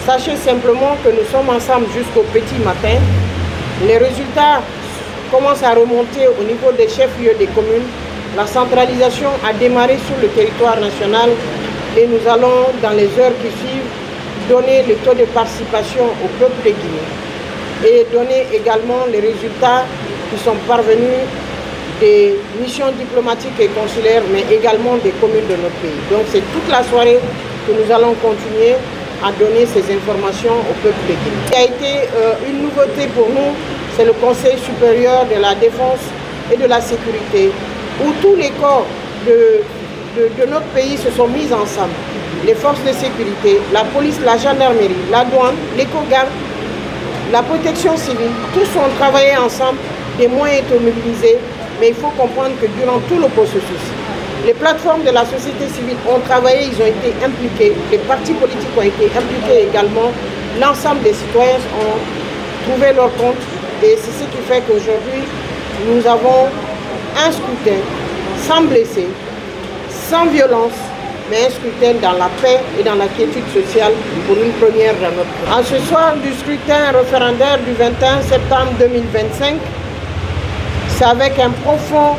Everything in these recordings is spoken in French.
Sachez simplement que nous sommes ensemble jusqu'au petit matin. Les résultats commencent à remonter au niveau des chefs-lieux des communes. La centralisation a démarré sur le territoire national et nous allons, dans les heures qui suivent, donner le taux de participation au peuple de Guinée et donner également les résultats qui sont parvenus des missions diplomatiques et consulaires, mais également des communes de notre pays. Donc c'est toute la soirée que nous allons continuer à donner ces informations au peuple de Guinée. Ce qui a été une nouveauté pour nous, c'est le Conseil supérieur de la défense et de la sécurité, où tous les corps de notre pays se sont mis ensemble. Les forces de sécurité, la police, la gendarmerie, la douane, l'éco-garde, la protection civile, tous ont travaillé ensemble, des moyens étaient mobilisés, mais il faut comprendre que durant tout le processus, les plateformes de la société civile ont travaillé, ils ont été impliqués, les partis politiques ont été impliqués également, l'ensemble des citoyens ont trouvé leur compte et c'est ce qui fait qu'aujourd'hui, nous avons un scrutin sans blessés, sans violence, mais un scrutin dans la paix et dans la quiétude sociale pour une première dans notre pays. En ce soir du scrutin référendaire du 21 septembre 2025, c'est avec un profond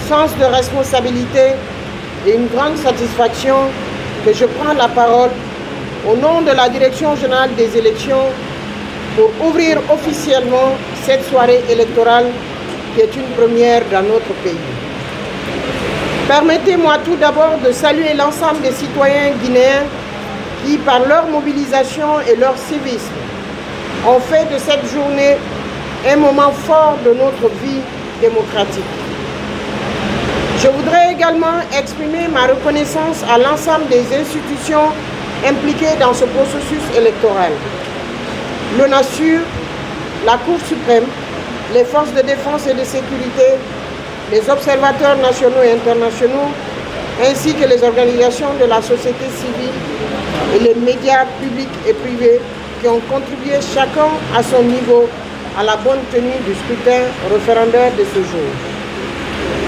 sens de responsabilité et une grande satisfaction que je prends la parole au nom de la Direction générale des élections pour ouvrir officiellement cette soirée électorale qui est une première dans notre pays. Permettez-moi tout d'abord de saluer l'ensemble des citoyens guinéens qui, par leur mobilisation et leur civisme, ont fait de cette journée un moment fort de notre vie démocratique. Je voudrais également exprimer ma reconnaissance à l'ensemble des institutions impliquées dans ce processus électoral. L'ONASUR, la Cour suprême, les forces de défense et de sécurité, les observateurs nationaux et internationaux, ainsi que les organisations de la société civile et les médias publics et privés qui ont contribué chacun à son niveau à la bonne tenue du scrutin référendaire de ce jour.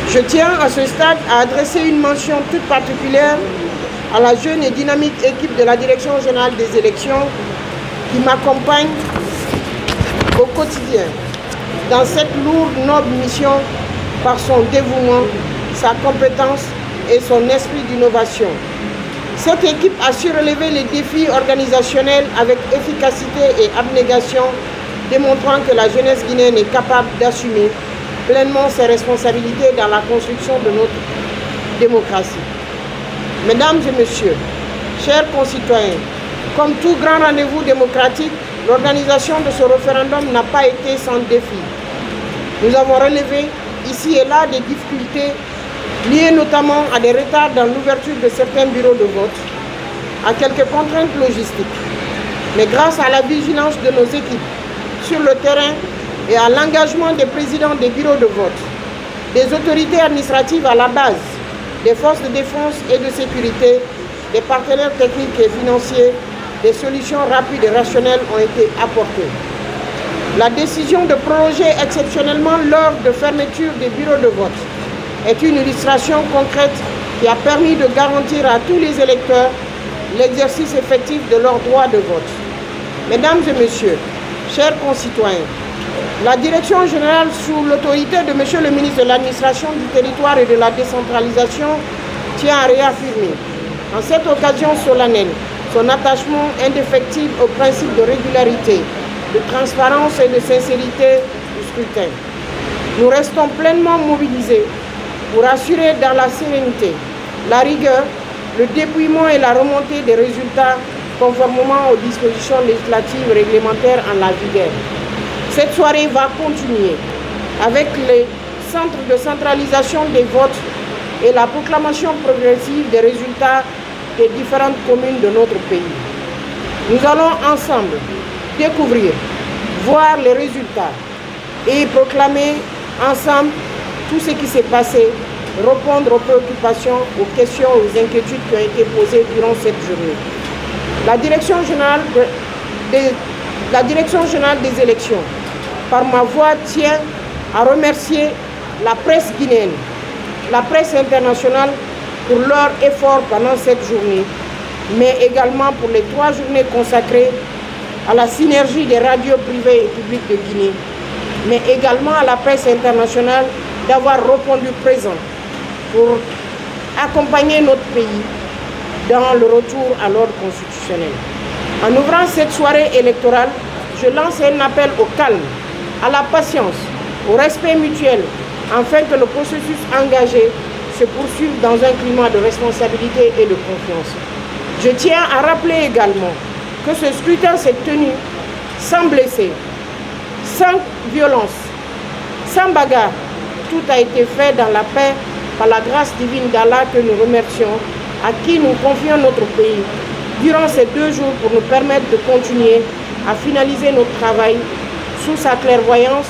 Je tiens à ce stade à adresser une mention toute particulière à la jeune et dynamique équipe de la Direction générale des élections qui m'accompagne au quotidien dans cette lourde, noble mission par son dévouement, sa compétence et son esprit d'innovation. Cette équipe a su relever les défis organisationnels avec efficacité et abnégation, démontrant que la jeunesse guinéenne est capable d'assumer pleinement ses responsabilités dans la construction de notre démocratie. Mesdames et messieurs, chers concitoyens, comme tout grand rendez-vous démocratique, l'organisation de ce référendum n'a pas été sans défi. Nous avons relevé ici et là des difficultés liées notamment à des retards dans l'ouverture de certains bureaux de vote, à quelques contraintes logistiques. Mais grâce à la vigilance de nos équipes sur le terrain et à l'engagement des présidents des bureaux de vote, des autorités administratives à la base, des forces de défense et de sécurité, des partenaires techniques et financiers, des solutions rapides et rationnelles ont été apportées. La décision de prolonger exceptionnellement l'heure de fermeture des bureaux de vote est une illustration concrète qui a permis de garantir à tous les électeurs l'exercice effectif de leur droit de vote. Mesdames et messieurs, chers concitoyens, la Direction générale, sous l'autorité de M. le ministre de l'Administration du territoire et de la décentralisation, tient à réaffirmer, en cette occasion solennelle, son attachement indéfectible au principe de régularité, de transparence et de sincérité du scrutin. Nous restons pleinement mobilisés pour assurer dans la sérénité, la rigueur, le dépouillement et la remontée des résultats conformément aux dispositions législatives réglementaires en la vigueur. Cette soirée va continuer avec les centres de centralisation des votes et la proclamation progressive des résultats des différentes communes de notre pays. Nous allons ensemble découvrir, voir les résultats et proclamer ensemble tout ce qui s'est passé, répondre aux préoccupations, aux questions, aux inquiétudes qui ont été posées durant cette journée. La Direction générale des élections, par ma voix, tient à remercier la presse guinéenne, la presse internationale pour leur effort pendant cette journée, mais également pour les 3 journées consacrées à la synergie des radios privées et publiques de Guinée, mais également à la presse internationale d'avoir répondu présent pour accompagner notre pays dans le retour à l'ordre constitutionnel. En ouvrant cette soirée électorale, je lance un appel au calme, à la patience, au respect mutuel, afin que le processus engagé se poursuive dans un climat de responsabilité et de confiance. Je tiens à rappeler également que ce scrutin s'est tenu sans blessés, sans violence, sans bagarre. Tout a été fait dans la paix par la grâce divine d'Allah que nous remercions, à qui nous confions notre pays durant ces 2 jours pour nous permettre de continuer à finaliser notre travail sous sa clairvoyance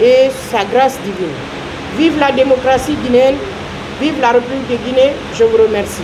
et sa grâce divine. Vive la démocratie guinéenne, vive la République de Guinée, je vous remercie.